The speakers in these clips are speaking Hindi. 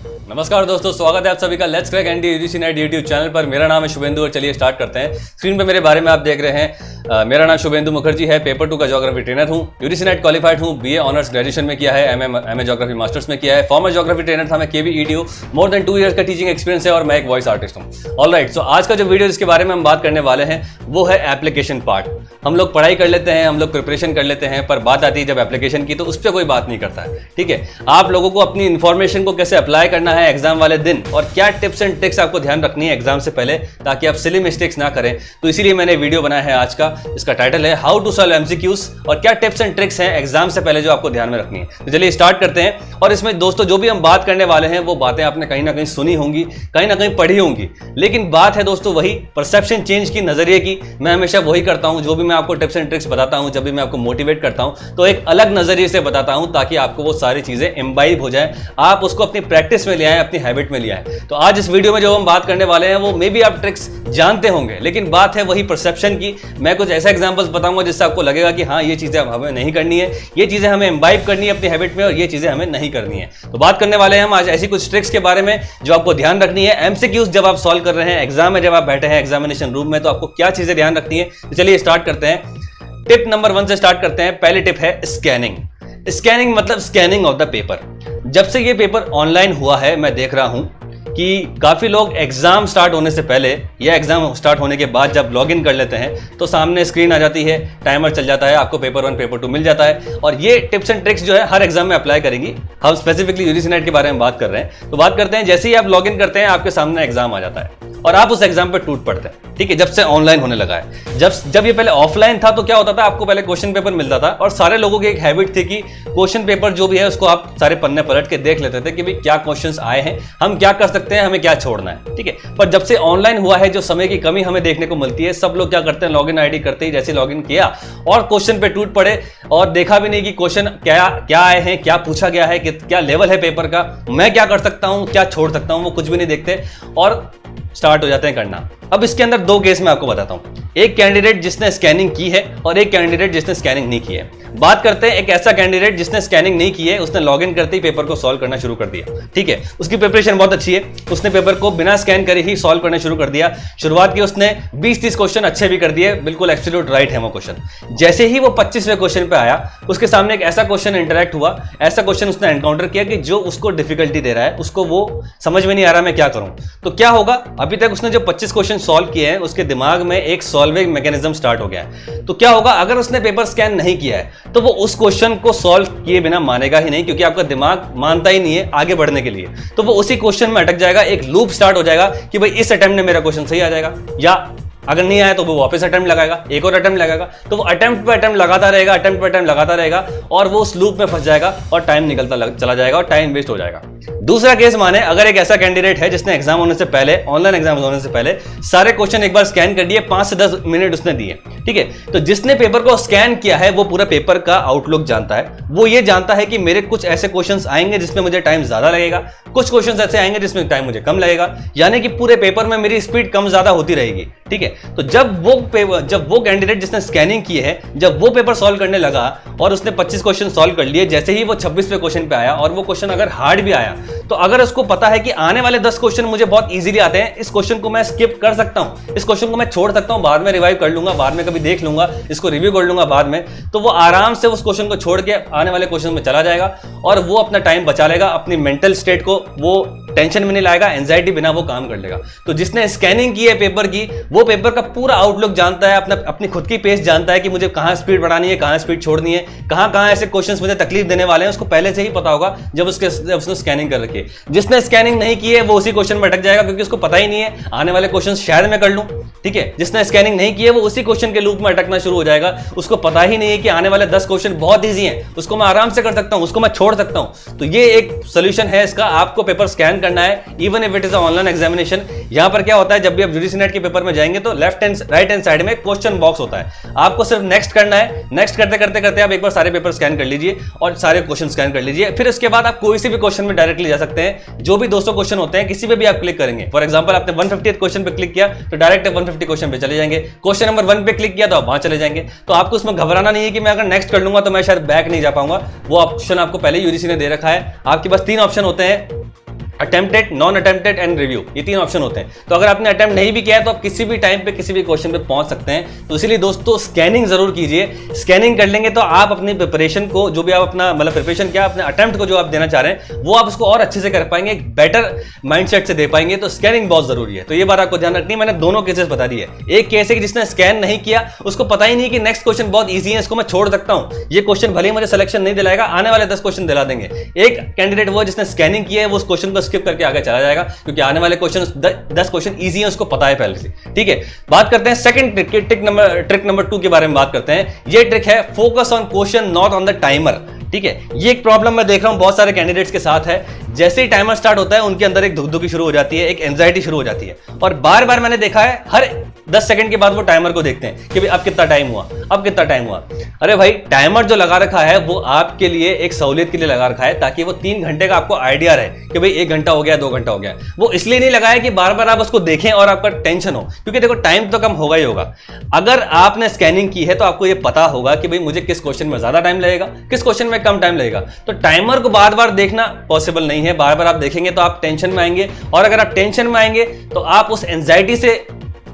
नमस्कार दोस्तों, स्वागत है आप सभी का let's crack ND UGC NET YouTube channel पर। मेरा नाम है शुभेंदु और चलिए स्टार्ट करते हैं। स्क्रीन पे मेरे बारे में आप देख रहे हैं। मेरा नाम शुभेंदु मुखर्जी है, पेपर 2 का ज्योग्राफी ट्रेनर हूँ, यूजीसी नेट क्वालिफाइड हूँ, बीए ऑनर्स ग्रेजुएशन में किया है, एमए ज्योग्राफी मास्टर्स में किया है, फॉर्मर ज्योग्राफी ट्रेनर था मैं केवीईडीयू, मोर देन 2 ईयर्स का टीचिंग एक्सपीरियंस है और मैं एक वॉइस आर्टिस्ट हूँ। ऑलराइट, सो आज का जो वीडियो जिसके बारे में हम बात करने वाले हैं वो है एप्लीकेशन पार्ट। हम लोग पढ़ाई कर लेते हैं, हम लोग प्रिपरेशन कर लेते हैं, पर बात आती है जब एप्लीकेशन की तो उस पर कोई बात नहीं करता है। ठीक है, आप लोगों को अपनी इन्फॉर्मेशन को कैसे अप्लाई करना है एग्जाम वाले दिन और क्या टिप्स एंड ट्रिक्स आपको ध्यान रखनी है एग्जाम से पहले ताकि आप सिली मिस्टेक्स ना करें, तो इसीलिए मैंने वीडियो बनाया है आज का। इसका टाइटल है हाउ टू सॉल्व एमसीक्यूज और क्या टिप्स एंड ट्रिक्स हैं एग्जाम से पहले जो आपको ध्यान में रखनी है। तो चलिए स्टार्ट करते हैं। और इसमें दोस्तों जो भी हम बात करने वाले हैं वो बातें आपने कहीं ना कहीं सुनी होंगी, कहीं ना कहीं पढ़ी होंगी, लेकिन बात है दोस्तों वही परसेप्शन चेंज की, नजरिए की। मैं हमेशा वही करता हूं, जो भी मैं आपको टिप्स एंड ट्रिक्स बताता हूं, जब भी मैं आपको मोटिवेट करता हूं तो एक अलग नजरिए से बताता हूं ताकि आपको वो सारी चीजें इम्बाइब हो जाए, आप उसको अपनी प्रैक्टिस में ले आए, अपनी हैबिट में ले आए। तो आज इस वीडियो में जो हम बात करने वाले हैं वो मे बी आप ट्रिक्स जानते होंगे, लेकिन बात है वही परसेप्शन की। मैं कुछ ऐसा एग्जांपल्स बताऊंगा जिससे आपको लगेगा कि हाँ ये चीजें हमें नहीं करनी है, ये चीजें हमें इम्बाइब करनी है अपनी हैबिट में और ये चीजें हमें नहीं करनी है। तो बात करने वाले हैं हम आज ऐसी कुछ ट्रिक्स के बारे में जो आपको ध्यान रखनी है एमसीक्यूज जब आप सॉल्व कर रहे हैं एग्जाम में, जब आप बैठे हैं एग्जामिनेशन रूम में, तो आपको क्या चीजें ध्यान रखनी है। तो चलिए स्टार्ट करते हैं। टिप नंबर 1 से स्टार्ट करते हैं। पहली टिप है स्कैनिंग। स्कैनिंग मतलब स्कैनिंग ऑफ द पेपर। जब से ये पेपर ऑनलाइन हुआ है मैं देख रहा हूं कि काफ़ी लोग एग्ज़ाम स्टार्ट होने से पहले या एग्ज़ाम स्टार्ट होने के बाद जब लॉगिन कर लेते हैं तो सामने स्क्रीन आ जाती है, टाइमर चल जाता है, आपको पेपर 1 पेपर 2 मिल जाता है। और ये टिप्स एंड ट्रिक्स जो है हर एग्जाम में अप्लाई करेंगी। हम स्पेसिफिकली यूजीसी नेट के बारे में बात कर रहे हैं। तो बात करते हैं, जैसे ही आप लॉगिन करते हैं आपके सामने एग्जाम आ जाता है और आप उस एग्जाम पे टूट पड़ते हैं। ठीक है, जब से ऑनलाइन होने लगा है। जब ये पहले ऑफलाइन था तो क्या होता था, आपको पहले क्वेश्चन पेपर मिलता था और सारे लोगों की एक हैबिट थी कि क्वेश्चन पेपर जो भी है उसको आप सारे पन्ने पलट के देख लेते थे कि भाई क्या क्वेश्चंस आए हैं, हम क्या कर सकते हैं, हमें क्या छोड़ना है। ठीक है, पर जब से ऑनलाइन हुआ है जो समय की कमी हमें देखने को मिलती है, सब लोग क्या करते हैं, लॉगिन आईडी करते ही जैसे लॉगिन किया और क्वेश्चन पे टूट पड़े और देखा भी नहीं कि क्वेश्चन क्या आए हैं, क्या पूछा गया है, क्या लेवल है पेपर का, मैं क्या कर सकता हूं, क्या छोड़ सकता हूं, वो कुछ भी नहीं देखते और स्टार्ट हो जाते हैं करना। अब इसके अंदर 2 केस मैं आपको बताता हूं, एक कैंडिडेट जिसने स्कैनिंग की है और एक कैंडिडेट जिसने स्कैनिंग नहीं की है। बात करते हैं एक ऐसा कैंडिडेट जिसने स्कैनिंग नहीं की है, उसने लॉगिन करते ही पेपर को सॉल्व करना शुरू कर दिया। ठीक है, उसकी प्रिपरेशन बहुत अच्छी है, उसने पेपर को बिना स्कैन करे ही सॉल्व करना शुरू कर दिया। शुरुआत की उसने 20-30 क्वेश्चन अच्छे भी कर दिए, बिल्कुल एब्सोल्यूट राइट है वो क्वेश्चन। जैसे ही वो 25वें क्वेश्चन पे आया उसके सामने एक ऐसा क्वेश्चन इंटरेक्ट हुआ, ऐसा क्वेश्चन उसने एनकाउंटर किया कि जो उसको डिफिकल्टी दे रहा है, उसको वो समझ में नहीं आ रहा मैं क्या करूं। तो क्या होगा, अभी तक उसने जो 25 क्वेश्चन सॉल्व किए हैं उसके दिमाग में एक सॉल्विंग मैकेनिज्म स्टार्ट हो गया है। तो क्या होगा, अगर उसने पेपर स्कैन नहीं किया है तो वो उस क्वेश्चन को सॉल्व किए बिना मानेगा ही नहीं, क्योंकि आपका दिमाग मानता ही नहीं है आगे बढ़ने के लिए। तो वो उसी क्वेश्चन में अटक जाएगा, एक लूप स्टार्ट हो जाएगा कि भाई इस अटेम्प्ट में मेरा क्वेश्चन सही आ जाएगा, या अगर नहीं आया तो वो वापस अटेम्प्ट लगाएगा, एक और अटेम्प्ट लगाएगा। तो वो अटेम्प्ट पे अटेम्प्ट लगाता रहेगा, अटेम्प्ट पे अटेम्प्ट लगाता रहेगा और वो उस लूप में फंस जाएगा और टाइम निकलता चला जाएगा और टाइम वेस्ट हो जाएगा। दूसरा केस माने, अगर एक ऐसा कैंडिडेट है जिसने एग्जाम होने से पहले, ऑनलाइन एग्जाम होने से पहले सारे क्वेश्चन एक बार स्कैन कर दिए, 5 से 10 मिनट उसने दिए। ठीक है, तो जिसने पेपर को स्कैन किया है वो पूरा पेपर का आउटलुक जानता है। वो ये जानता है कि मेरे कुछ ऐसे क्वेश्चन आएंगे जिसमें मुझे टाइम ज्यादा लगेगा, कुछ क्वेश्चन ऐसे आएंगे जिसमें टाइम मुझे कम लगेगा, यानी कि पूरे पेपर में मेरी स्पीड कम ज्यादा होती रहेगी। ठीक है, तो जब वो कैंडिडेट जिसने स्कैनिंग की है, जब वो पेपर सॉल्व करने लगा और उसने 25 क्वेश्चन सॉल्व कर लिए, जैसे ही वो 26वें क्वेश्चन पे आया और वो क्वेश्चन अगर हार्ड भी आया तो अगर उसको पता है कि आने वाले 10 क्वेश्चन मुझे बहुत इजीली आते हैं, इस क्वेश्चन को मैं स्किप कर सकता हूं, इस क्वेश्चन को मैं छोड़ सकता हूं, बाद में रिवाइव कर लूंगा, बाद में कभी देख लूंगा, इसको रिव्यू कर लूंगा बाद में, तो वो आराम से उस क्वेश्चन को छोड़ के आने वाले क्वेश्चन में चला जाएगा और वो अपना टाइम बचा लेगा, अपनी मेंटल स्टेट को वो टेंशन में नहीं लाएगा, एंजाइटी बिना वो काम कर लेगा। तो जिसने स्कैनिंग की है पेपर की, वो पेपर का पूरा आउटलुक जानता है, अपनी खुद की पेस जानता है कि मुझे कहां स्पीड बढ़ानी है, कहां स्पीड छोड़नी है, कहां ऐसे क्वेश्चंस मुझे तकलीफ देने वाले हैं, उसको पहले से ही पता होगा जब उसने स्कैनिंग कर रखी है। जिसने स्कैनिंग नहीं की है वो उसी क्वेश्चन में अटक जाएगा, क्योंकि उसको पता ही नहीं है आने वाले क्वेश्चन शायद मैं कर लूं। ठीक है, जिसने स्कैनिंग नहीं की है वो उसी क्वेश्चन के लूप में अटकना शुरू हो जाएगा, उसको पता ही नहीं है कि आने वाले 10 क्वेश्चन बहुत ईजी हैं, उसको मैं आराम से कर सकता हूं, उसको मैं छोड़ सकता हूं। तो ये एक सोल्यूशन है इसका, आपको पेपर स्कैन करना है even if it is online examination. यहां पर क्या होता है, जब भी आप यूजीसी नेट के पेपर में जाएंगे तो left hand right hand side में क्वेश्चन बॉक्स होता है, आपको सिर्फ नेक्स्ट करना है। नेक्स्ट करते करते करते आप एक बार सारे पेपर स्कैन कर लीजिए और सारे क्वेश्चन स्कैन कर लीजिए, फिर उसके बाद आप कोई से भी क्वेश्चन में डायरेक्टली जा सकते हैं। जो भी 200 क्वेश्चन होते हैं किसी पे भी आप क्लिक करेंगे, फॉर एग्जांपल आपने 150th क्वेश्चन पे क्लिक किया तो डायरेक्ट 150 क्वेश्चन पे चले जाएंगे, क्वेश्चन नंबर 1 पे क्लिक किया तो आप वहां चले जाएंगे। तो आपको उसमें घबराना नहीं है कि मैं अगर नेक्स्ट कर लूंगा तो मैं शायद बैक नहीं जा पाऊंगा, वो ऑप्शन आपको पहले यूजीसी ने दे रखा है। आपके पास 3 ऑप्शन होते हैं, attempted, non attempted and review, ये 3 ऑप्शन होते हैं। तो अगर आपने अटेम्प्ट नहीं भी किया है तो आप किसी भी टाइम पे किसी भी क्वेश्चन पे पहुंच सकते हैं। तो इसीलिए दोस्तों स्कैनिंग जरूर कीजिए। स्कैनिंग कर लेंगे तो आप अपनी प्रिपरेशन को, जो भी आप अपना मतलब प्रिपरेशन क्या अपने अटेम्प्ट को जो आप देना चाह रहे हैं वो आप उसको और अच्छे से कर पाएंगे, एक बेटर माइंडसेट से दे पाएंगे। तो स्कैनिंग बहुत जरूरी है। तो ये बात आपको ध्यान रखनी है। मैंने दोनों केसेस बता दिए। एक केस है कि जिसने स्कैन नहीं किया, उसको पता ही नहीं कि नेक्स्ट क्वेश्चन बहुत ईजी है, इसको मैं छोड़ सकता हूं, ये क्वेश्चन भले ही मुझे सिलेक्शन नहीं दिलाएगा, आने वाले 10 क्वेश्चन दिला देंगे। एक कैंडिडेट वो जिसने स्कैनिंग किया है, वो उस क्वेश्चन को स्किप करके आगे चला जाएगा, क्योंकि आने वाले क्वेश्चन 10 क्वेश्चन इजी है, उसको पता है पहले से। ठीक है, बात करते हैं सेकंड ट्रिक नंबर 2 के बारे में बात करते हैं। ये ट्रिक है focus on question not on the timer. ठीक है, ये एक प्रॉब्लम मैं देख रहा हूं बहुत सारे कैंडिडेट्स के साथ है। जैसे ही टाइमर स्टार्ट होता है उनके अंदर एक धुक-धुकी शुरू हो जाती है, एक एंजाइटी शुरू हो जाती है, और बार बार मैंने देखा है हर 10 सेकंड के बाद वो टाइमर को देखते हैं कि भाई अब कितना टाइम हुआ, अब कितना टाइम हुआ। अरे भाई, टाइमर जो लगा रखा है वो आपके लिए एक सहूलियत के लिए लगा रखा है, ताकि वो 3 घंटे का आपको आइडिया रहे कि भाई 1 घंटा हो गया, 2 घंटा हो गया। वो इसलिए नहीं लगाया कि बार बार आप उसको देखें और आपका टेंशन हो, क्योंकि देखो टाइम तो कम होगा ही होगा। अगर आपने स्कैनिंग की है तो आपको ये पता होगा कि भाई मुझे किस क्वेश्चन में ज्यादा टाइम लगेगा, किस क्वेश्चन में कम टाइम लगेगा। तो टाइमर को बार बार देखना पॉसिबल नहीं है। बार बार आप देखेंगे तो आप टेंशन में आएंगे, और अगर आप टेंशन में आएंगे तो आप उस एंजाइटी से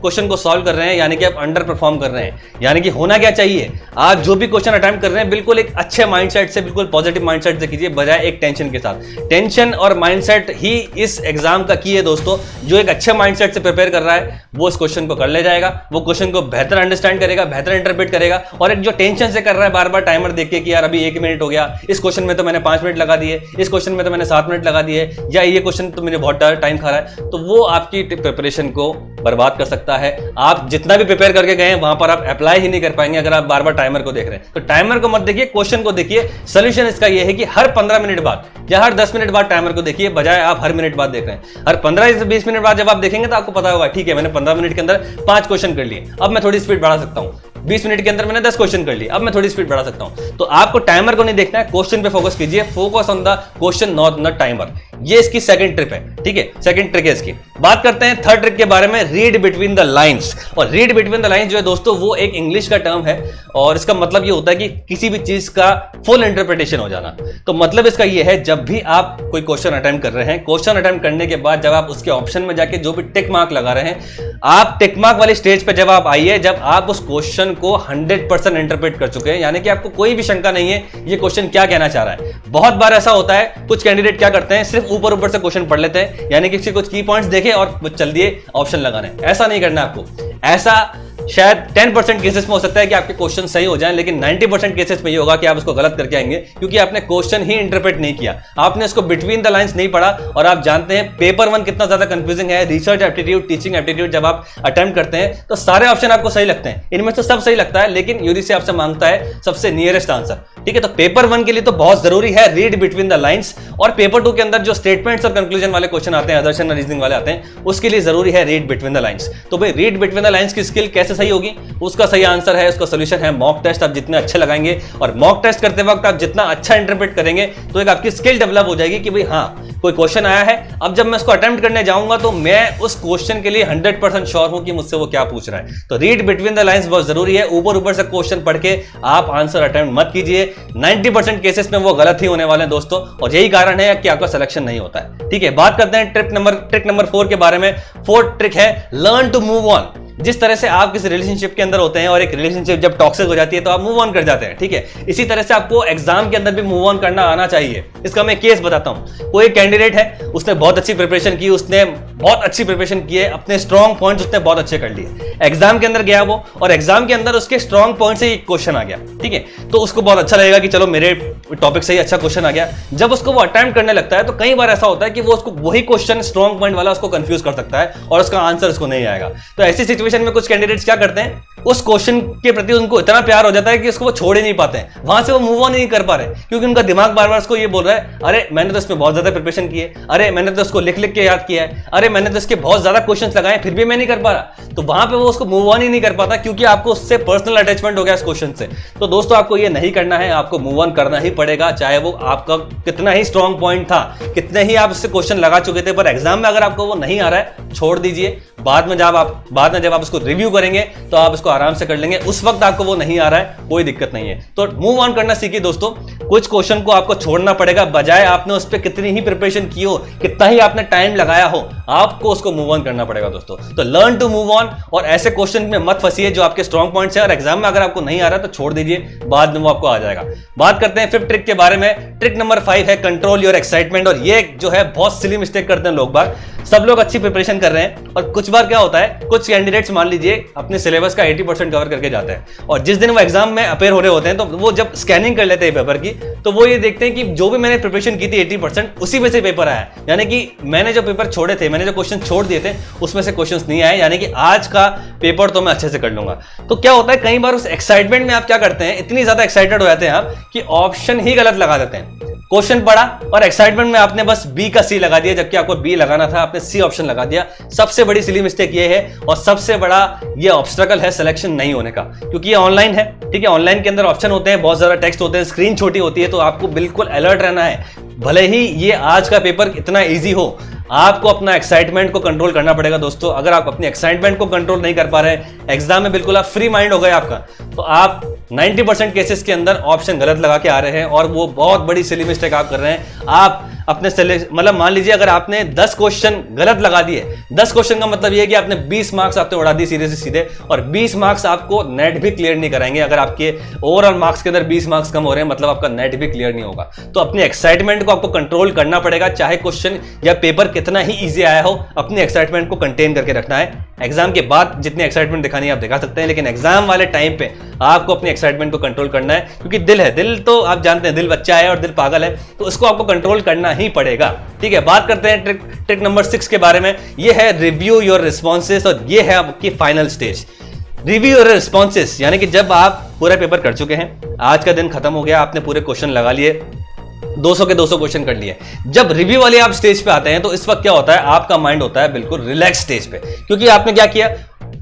क्वेश्चन को सॉल्व कर रहे हैं, यानी कि आप अंडर परफॉर्म कर रहे हैं। यानी कि होना क्या चाहिए, आप जो भी क्वेश्चन अटेम्प्ट कर रहे हैं बिल्कुल एक अच्छे माइंडसेट से, बिल्कुल पॉजिटिव माइंडसेट से कीजिए, बजाय एक टेंशन के साथ। टेंशन और माइंडसेट ही इस एग्जाम का की है दोस्तों। जो एक अच्छे माइंडसेट से प्रिपेयर कर रहा है वो इस क्वेश्चन को कर ले जाएगा, वो क्वेश्चन को बेहतर अंडरस्टैंड करेगा, बेहतर इंटरप्रेट करेगा। और एक जो टेंशन से कर रहा है बार बार टाइमर देख के कि यार अभी 1 मिनट हो गया, इस क्वेश्चन में तो मैंने 5 मिनट लगा दिए, इस क्वेश्चन में तो मैंने 7 मिनट लगा दिए, या ये क्वेश्चन तो मुझे बहुत टाइम खा रहा है, तो वो आपकी प्रिपरेशन को बर्बाद कर सकता है। आप जितना भी प्रिपेयर करके गए हैं वहां पर आप अप्लाई ही नहीं कर पाएंगे अगर आप बार बार टाइमर को देख रहे हैं। तो टाइमर को मत देखिए, क्वेश्चन को देखिए। सोल्यूशन इसका यह है कि हर 15 मिनट बाद या हर 10 मिनट बाद टाइमर को देखिए, बजाय आप हर मिनट बाद देख रहे हैं। हर 15 से 20 मिनट बाद जब आप देखेंगे तो आपको पता होगा ठीक है मैंने 15 मिनट के अंदर 5 क्वेश्चन कर लिए, अब मैं थोड़ी स्पीड बढ़ा सकता हूं। 20 मिनट के अंदर मैंने 10 क्वेश्चन कर लिए, अब मैं थोड़ी स्पीड बढ़ा सकता हूं। तो आपको टाइमर को नहीं देखना है, क्वेश्चन पे फोकस कीजिए। Focus on the question not on the timer. ये इसकी सेकंड ट्रिक है। ठीक है, सेकंड ट्रिक है इसकी। बात करते हैं थर्ड ट्रिक के बारे में, रीड बिटवीन द लाइंस। और रीड बिटवीन द लाइंस जो है दोस्तों वो एक इंग्लिश का टर्म है, और इसका मतलब ये होता है कि किसी भी चीज का फुल इंटरप्रिटेशन हो जाना। तो मतलब इसका ये है, जब भी आप कोई क्वेश्चन अटेम्प्ट कर रहे हैं, क्वेश्चन अटेम्प्ट करने के बाद जब आप उसके ऑप्शन में जाके जो भी टिक मार्क लगा रहे हैं, आप टिक मार्क वाली स्टेज पे जब आप आइए, जब आप उस क्वेश्चन को 100% इंटरप्रेट कर चुके हैं, यानी कि आपको कोई भी शंका नहीं है ये क्वेश्चन क्या कहना चाह रहा है। बहुत बार ऐसा होता है, कुछ कैंडिडेट क्या करते हैं, सिर्फ ऊपर ऊपर से क्वेश्चन पढ़ लेते हैं, यानी कि कुछ की पॉइंट्स देखे और चल दिए ऑप्शन लगाने। ऐसा नहीं करना आपको। ऐसा शायद 10% केसेस में हो सकता है कि आपके क्वेश्चन सही हो जाएं, लेकिन 90% केसेस में ये होगा कि आप उसको गलत करके आएंगे, क्योंकि आपने क्वेश्चन ही इंटरप्रेट नहीं किया, आपने इसको बिटवीन द लाइंस नहीं पढ़ा। और आप जानते हैं पेपर 1 कितना ज्यादा कंफ्यूजिंग है। रिसर्च एप्टीट्यूड, टीचिंग एप्टीट्यूड जब आप अटेम्प्ट करते हैं तो सारे ऑप्शन आपको सही लगते हैं, इनमें से सब सही लगता है, लेकिन यूजीसी आपसे मांगता है सबसे नियरेस्ट आंसर। ठीक है, तो पेपर 1 के लिए तो बहुत जरूरी है रीड बिटवीन द लाइंस। और पेपर 2 के अंदर जो स्टेटमेंट्स और कंक्लूजन वाले क्वेश्चन आते हैं, आदर्शन रीजनिंग वाले आते हैं, उसके लिए जरूरी है रीड बिटवीन द लाइंस। तो भाई रीड बिटवीन द लाइंस की स्किल कैसे सही होगी, उसका सही आंसर है, उसका सोल्यूशन है मॉक टेस्ट। आप जितने अच्छे लगाएंगे और मॉक टेस्ट करते वक्त आप जितना अच्छा इंटरप्रेट करेंगे, तो एक आपकी स्किल डेवलप हो जाएगी कि भाई हाँ कोई क्वेश्चन आया है, अब जब मैं उसको अटेम्प्ट करने जाऊंगा तो मैं उस क्वेश्चन के लिए 100% श्योर हूं कि मुझसे वो क्या पूछ रहा है। तो रीड बिटवीन द लाइंस बहुत जरूरी है। ऊपर ऊपर से क्वेश्चन पढ़ के आप आंसर अटेम्प्ट मत कीजिए, 90% केसेस में वो गलत ही होने वाले हैं दोस्तों, और यही कारण है कि आपका सिलेक्शन नहीं होता है। ठीक है, बात करते हैं ट्रिक नंबर 4 के बारे में। फोर्थ ट्रिक है लर्न टू मूव ऑन। जिस तरह से आप किसी रिलेशनशिप के अंदर होते हैं और एक रिलेशनशिप जब टॉक्सिक हो जाती है तो आप मूव ऑन कर जाते हैं, ठीक है, इसी तरह से आपको एग्जाम के अंदर भी मूव ऑन करना आना चाहिए। इसका मैं केस बताता हूं। कोई कैंडिडेट है, उसने बहुत अच्छी प्रिपरेशन की, उसने बहुत अच्छी प्रिपरेशन की है, अपने स्ट्रॉन्ग पॉइंट्स उसने बहुत अच्छे कर लिए, एग्जाम के अंदर गया वो, और एग्जाम के अंदर उसके स्ट्रॉन्ग पॉइंट से एक क्वेश्चन आ गया, ठीक है, तो उसको बहुत अच्छा लगेगा कि चलो मेरे टॉपिक से ही अच्छा क्वेश्चन आ गया। जब उसको वो अटेम्प्ट करने लगता है तो कई बार ऐसा होता है कि वो उसको वही क्वेश्चन स्ट्रॉन्ग पॉइंट वाला उसको कंफ्यूज कर सकता है और उसका आंसर उसको नहीं आएगा। तो ऐसी सिचुएशन में कुछ कैंडिडेट्स क्या करते हैं, उस क्वेश्चन के प्रति उनको इतना प्यार हो जाता है कि उसको वो छोड़ ही नहीं पाते हैं, वहां से वो मूव ऑन नहीं कर पा रहे, क्योंकि उनका दिमाग बार बार उसको ये बोल रहा है, अरे मैंने तो इसमें बहुत ज्यादा प्रिपरेशन की है, अरे मैंने तो उसको लिख लिख के याद किया है, अरे मैंने तो इसके बहुत ज्यादा क्वेश्चंस लगाए, फिर भी मैं नहीं कर पा रहा। तो वहां पे वो उसको मूव ऑन ही नहीं कर पाता, क्योंकि आपको उससे पर्सनल अटैचमेंट हो गया इस क्वेश्चन से। तो दोस्तों आपको ये नहीं करना है, आपको मूव ऑन करना ही पड़ेगा, चाहे वो आपका कितना ही स्ट्रॉन्ग पॉइंट था, कितने ही आप उससे क्वेश्चन लगा चुके थे, पर एग्जाम में अगर आपको वो नहीं आ रहा है, छोड़ दीजिए, बाद में जब आप उसको रिव्यू करेंगे तो आप इसको आराम से कर लेंगे। उस वक्त आपको वो नहीं आ रहा है, कोई दिक्कत नहीं है। तो मूव ऑन करना सीखिए दोस्तों। कुछ क्वेश्चन को आपको छोड़ना पड़ेगा, बजाय आपने उस पर कितनी ही प्रिपरेशन की हो, कितना ही आपने टाइम लगाया हो, आपको उसको मूव ऑन करना पड़ेगा दोस्तों। तो लर्न टू मूव ऑन, और ऐसे क्वेश्चन में मत फंसिए जो आपके स्ट्रॉन्ग पॉइंट्स है, और एग्जाम में अगर आपको नहीं आ रहा तो छोड़ दीजिए, बाद में वो आपको आ जाएगा। बात करते हैं 5th ट्रिक के बारे में। ट्रिक नंबर 5 है कंट्रोल योर एक्साइटमेंट। और ये जो है बहुत सिली मिस्टेक करते हैं लोग बाग। सब लोग अच्छी प्रिपरेशन कर रहे हैं, और कुछ बार क्या होता है, कुछ कैंडिडेट्स मान लीजिए अपने सिलेबस का 80% कवर करके जाते हैं, और जिस दिन वो एग्जाम में अपेयर हो रहे होते हैं तो वो जब स्कैनिंग कर लेते हैं पेपर की, तो वो ये देखते हैं कि जो भी मैंने प्रिपरेशन की थी 80% उसी में से पेपर आया, यानी कि मैंने जो पेपर छोड़े थे, मैंने जो क्वेश्चन छोड़ दिए थे उसमें से क्वेश्चंस नहीं आए, यानी कि आज का पेपर तो मैं अच्छे से कर लूंगा। तो क्या होता है, कई बार उस एक्साइटमेंट में आप क्या करते हैं, इतनी ज्यादा एक्साइटेड हो जाते हैं आप कि ऑप्शन ही गलत लगा देते हैं। क्वेश्चन पढ़ा और एक्साइटमेंट में आपने बस बी का सी लगा दिया, जबकि आपको बी लगाना था, आपने सी ऑप्शन लगा दिया। सबसे बड़ी सिली मिस्टेक ये है, और सबसे बड़ा ये ऑब्स्टेकल है सिलेक्शन नहीं होने का, क्योंकि ये ऑनलाइन है। ठीक है, ऑनलाइन के अंदर ऑप्शन होते हैं, बहुत ज्यादा टेक्स्ट होते हैं, स्क्रीन छोटी होती है, तो आपको बिल्कुल अलर्ट रहना है। भले ही ये आज का पेपर इतना ईजी हो, आपको अपना एक्साइटमेंट को कंट्रोल करना पड़ेगा दोस्तों। अगर आप अपनी एक्साइटमेंट को कंट्रोल नहीं कर पा रहे हैं, एग्जाम में बिल्कुल आप फ्री माइंड हो गए आपका, तो आप 90% केसेस के अंदर ऑप्शन गलत लगा के आ रहे हैं, और वो बहुत बड़ी सिली मिस्टेक आप कर रहे हैं। आप अपने मतलब मान लीजिए अगर आपने 10 क्वेश्चन गलत लगा दिए, 10 क्वेश्चन का मतलब ये है कि आपने 20 मार्क्स आपने उड़ा दी सीधे से सीधे, और 20 मार्क्स आपको नेट भी क्लियर नहीं कराएंगे। अगर आपके ओवरऑल मार्क्स के अंदर 20 मार्क्स कम हो रहे हैं, मतलब आपका नेट भी क्लियर नहीं होगा। तो अपनी एक्साइटमेंट को आपको कंट्रोल करना पड़ेगा, चाहे क्वेश्चन या पेपर कितना ही ईजी आया हो, अपनी एक्साइटमेंट को कंटेन करके रखना है। एग्जाम के बाद जितनी एक्साइटमेंट दिखानी है आप दिखा सकते हैं, लेकिन एग्जाम वाले टाइम पे आपको अपनी एक्साइटमेंट को कंट्रोल करना है, क्योंकि दिल है, दिल तो आप जानते हैं, दिल बच्चा है और दिल पागल है, तो उसको आपको कंट्रोल करना ही पड़ेगा। ठीक है, बात करते हैं ट्रिक नंबर 6 के बारे में। ये है रिव्यू योर रिस्पॉन्सेस, और ये है आपकी final stage. Review your responses यानी कि जब आप पूरा पेपर कर चुके हैं, आज का दिन खत्म हो गया, आपने पूरे क्वेश्चन लगा लिए, 200 के 200 क्वेश्चन कर लिए। जब रिव्यू वाले आप स्टेज पे आते हैं तो इस वक्त क्या होता है, आपका माइंड होता है बिल्कुल रिलैक्स स्टेज पे, क्योंकि आपने क्या किया,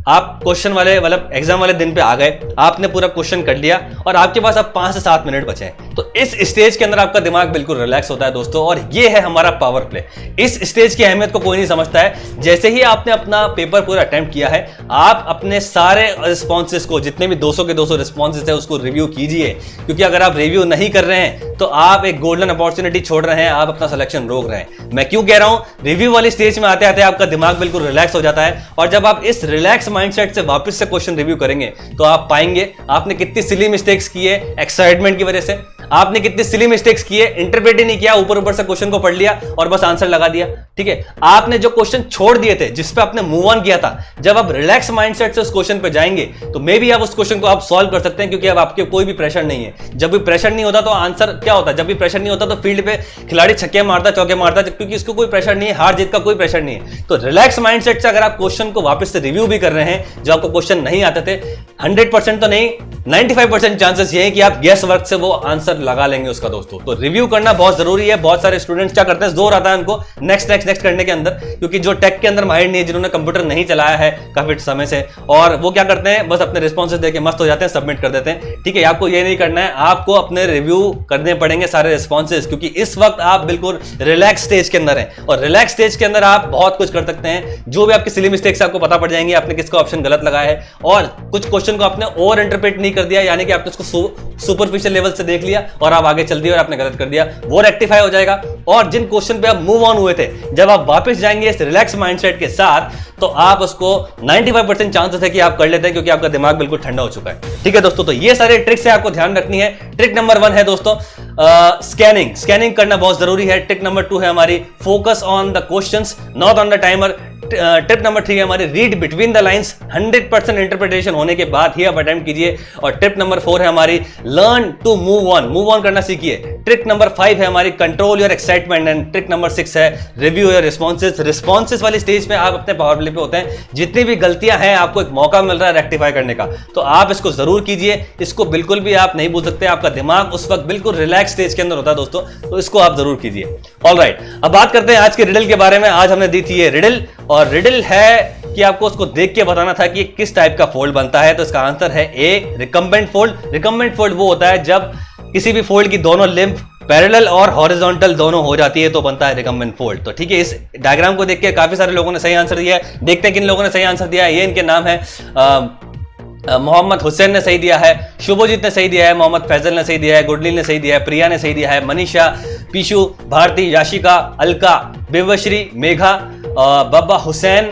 आप क्वेश्चन वाले मतलब एग्जाम वाले दिन पे आ गए, आपने पूरा क्वेश्चन कर लिया, और आपके पास अब 5 से 7 मिनट बचे हैं। तो इस स्टेज के अंदर आपका दिमाग बिल्कुल रिलैक्स होता है दोस्तों, और ये है हमारा पावर प्ले। इस स्टेज की अहमियत को कोई नहीं समझता है। जैसे ही आपने अपना पेपर पूरा अटेम्प्ट किया है, आप अपने सारे रिस्पॉन्सेस को, जितने भी 200 के 200 रिस्पॉन्सेस है, उसको रिव्यू कीजिए, क्योंकि अगर आप रिव्यू नहीं कर रहे हैं तो आप एक गोल्डन अपॉर्चुनिटी छोड़ रहे हैं, आप अपना सिलेक्शन रोक रहे हैं। मैं क्यों कह रहा हूं, रिव्यू वाली स्टेज में आते आते आपका दिमाग बिल्कुल रिलैक्स हो जाता है, और जब आप इस रिलैक्स माइंडसेट से वापस से क्वेश्चन रिव्यू करेंगे तो आप पाएंगे आपने कितनी सिली मिस्टेक्स की है एक्साइटमेंट की वजह से, आपने कितनी सिली मिस्टेक्स की है, इंटरप्रेट ही नहीं किया, ऊपर ऊपर से क्वेश्चन को पढ़ लिया और बस आंसर लगा दिया। ठीक है, आपने जो क्वेश्चन छोड़ दिए थे, जिस पे आपने मूव ऑन किया था, जब आप रिलैक्स माइंडसेट से उस क्वेश्चन पे जाएंगे तो मे बी आप उस क्वेश्चन को आप सॉल्व कर सकते हैं, क्योंकि अब आपके कोई भी प्रेशर नहीं है। जब भी प्रेशर नहीं होता तो आंसर क्या होता है, जब भी प्रेशर नहीं होता तो फील्ड पे खिलाड़ी छक्के मारता, चौके मारता, क्योंकि इसको कोई प्रेशर नहीं है, हार जीत का कोई प्रेशर नहीं है। तो रिलैक्स माइंडसेट से अगर आप क्वेश्चन को वापस से रिव्यू भी कर रहे हैं, जो आपको क्वेश्चन नहीं आते थे, 100% तो नहीं, 95% चांसेस ये है कि आप गेस वर्क से वो आंसर लगा लेंगे उसका दोस्तों। तो रिव्यू करना बहुत जरूरी है। बहुत सारे स्टूडेंट्स क्या करते हैं, जोर आता है उनको नेक्स्ट नेक्स्ट नेक्स्ट करने के अंदर, क्योंकि जो टेक के अंदर माहिर नहीं है, जिन्होंने कंप्यूटर नहीं चलाया है काफी समय से, और वो क्या करते हैं, बस अपने रिस्पॉन्सेस देके मस्त हो जाते हैं, सबमिट कर देते हैं। ठीक है, आपको ये नहीं करना है, आपको अपने रिव्यू करने पड़ेंगे सारे रिस्पॉन्सेस, क्योंकि इस वक्त आप बिल्कुल रिलैक्स स्टेज के अंदर हैं, और रिलैक्स स्टेज के अंदर आप बहुत कुछ कर सकते हैं। जो भी आपकी सिली मिस्टेक्स आपको पता पड़ जाएंगे, आपने किसका ऑप्शन गलत लगाया है, और कुछ क्वेश्चन को आपने ओवर इंटरप्रेट नहीं कर दिया, यानी कि आपने उसको सुपरफिशियल लेवल से देख लिया और आप आगे चल दिए और आपने गलत कर दिया, वो रेक्टिफाई हो जाएगा। और जिन क्वेश्चन पे आप मूव ऑन हुए थे, जब आप वापस जाएंगे इस रिलैक्स माइंडसेट के साथ, तो आप उसको 95% चांसेस है कि आप कर लेते हैं, क्योंकि आपका दिमाग बिल्कुल ठंडा हो चुका है। ठीक है दोस्तों, तो ये सारे ट्रिक्स है, आपको ध्यान रखनी है। ट्रिक नंबर 1 है दोस्तों स्कैनिंग करना बहुत जरूरी है। ट्रिक नंबर 2 है हमारी focus on the questions not on the timer. Tip number 3 है हमारी read between the lines, 100% interpretation होने के बाद ही आप अटेम्प्ट कीजिए। और टिप नंबर 4 है हमारी लर्न टू मूव ऑन करना सीखिए। ट्रिक नंबर 5 है हमारी control your excitement, and trick number 6 है रिव्यू योर रिस्पॉन्सेस वाली स्टेज में आप अपने पावर प्ले पे होते हैं, जितनी भी गलतियां हैं आपको एक मौका मिल रहा है रेक्टिफाई करने का, तो आप इसको जरूर कीजिए। इसको बिल्कुल भी आप नहीं भूल सकते, आपका दिमाग उस वक्त बिल्कुल रिलैक्स स्टेज के अंदर होता है दोस्तों, तो इसको आप जरूर कीजिए। ऑलराइट, अब बात करते हैं आज के रिडल के बारे में। आज हमने दी थी ये रिडल, और रिडल है कि आपको उसको देख के बताना था कि किस टाइप का फोल्ड बनता है। तो इसका आंसर है ए, रिकम्बेंट फोल्ड। रिकम्बेंट फोल्ड वो होता है जब किसी भी फोल्ड की दोनों लिम्फ पैरेलल और हॉरिजॉन्टल दोनों हो जाती है तो बनता है रिकम्बेंट फोल्ड। तो ठीक है, इस डायग्राम को देख के काफी सारे लोगों ने सही आंसर दिया है। देखते हैं किन लोगों ने सही आंसर दिया है। ये इनके नाम है, मोहम्मद हुसैन ने सही दिया है, शुभजीत ने सही दिया है, मोहम्मद फैजल ने सही दिया है, गुडलीन ने सही दिया है, प्रिया ने सही दिया है, मनीषा, पीशु, भारती, याशिका, अलका, बेवश्री, मेघा, बब्बा हुसैन,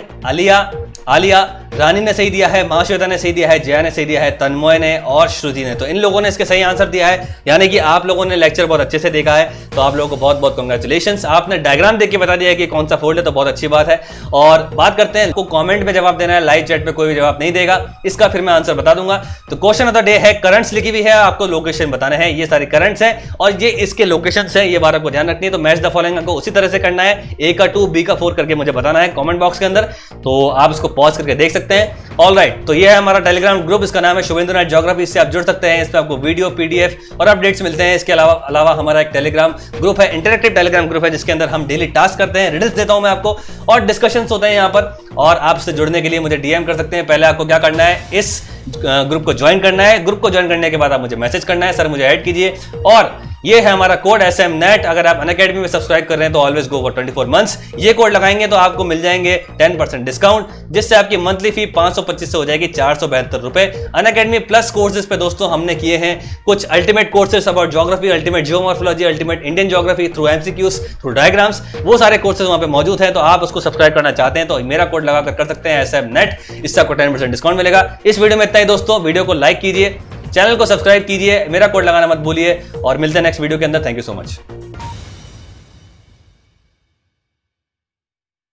आलिया, रानी ने सही दिया है, महाश्वेता ने सही दिया है, जया ने सही दिया है, तन्मय ने और श्रुति ने। तो इन लोगों ने इसके सही आंसर दिया है, यानी कि आप लोगों ने लेक्चर बहुत अच्छे से देखा है। तो आप लोगों को बहुत बहुत कांग्रेचुलेशंस, आपने डायग्राम देख के बता दिया है कि कौन सा फोल्ड है, तो बहुत अच्छी बात है। और बात करते हैं, को कमेंट में जवाब देना है, लाइव चैट में कोई भी जवाब नहीं देगा, इसका फिर मैं आंसर बता दूंगा। तो क्वेश्चन ऑफ द डे है, करंट्स लिखी हुई है, आपको लोकेशन बताना है। ये सारी करंट्स हैं और ये इसके लोकेशन है, ये बात आपको ध्यान रखनी है। तो मैच द फॉलोइंग आपको उसी तरह से करना है, ए का 2 बी का 4 करके मुझे बताना है कमेंट बॉक्स के अंदर। तो आप इसको पॉज करके देख सकते हैं। ऑल राइट, तो ये है हमारा टेलीग्राम ग्रुप, इसका नाम है शुभेंदु नाइट ज्योग्राफी। इससे आप जुड़ सकते हैं, इसमें आपको वीडियो, पीडीएफ और अपडेट्स मिलते हैं। इसके अलावा हमारा एक टेलीग्राम ग्रुप है, इंटरेक्टिव टेलीग्राम ग्रुप है, जिसके अंदर हम डेली टास्क करते हैं, रिडल्स देता हूं मैं आपको और डिस्कशंस होते हैं यहाँ पर। और आपसे जुड़ने के लिए मुझे डीएम कर सकते हैं। पहले आपको क्या करना है, इस ग्रुप को ज्वाइन करना है। ग्रुप को ज्वाइन करने के बाद आप मुझे मैसेज करना है, सर मुझे ऐड कीजिए। और ये है हमारा कोड SMNET। अगर आप अनअकैडमी में सब्सक्राइब कर रहे हैं तो ऑलवेज गो फॉर 24 मंथ्स, ये कोड लगाएंगे तो आपको मिल जाएंगे 10% डिस्काउंट, जिससे आपकी मंथली फी 525 से हो जाएगी 472 रुपए। अनअकैडमी प्लस कोर्सेज पे दोस्तों हमने किए हैं कुछ ultimate courses about geography, ultimate geomorphology, ultimate Indian geography through MCQs, through diagrams. वो सारे कोर्सेज वहां पे मौजूद हैं। तो आप उसको सब्सक्राइब करना चाहते हैं तो मेरा कोड लगाकर कर सकते हैं SMNET, इससे आपको 10% डिस्काउंट मिलेगा। इस वीडियो में इतना ही दोस्तों, वीडियो को लाइक कीजिए, चैनल को सब्सक्राइब कीजिए, मेरा कोड लगाना मत भूलिए और मिलते हैं नेक्स्ट वीडियो के अंदर। Thank you so much.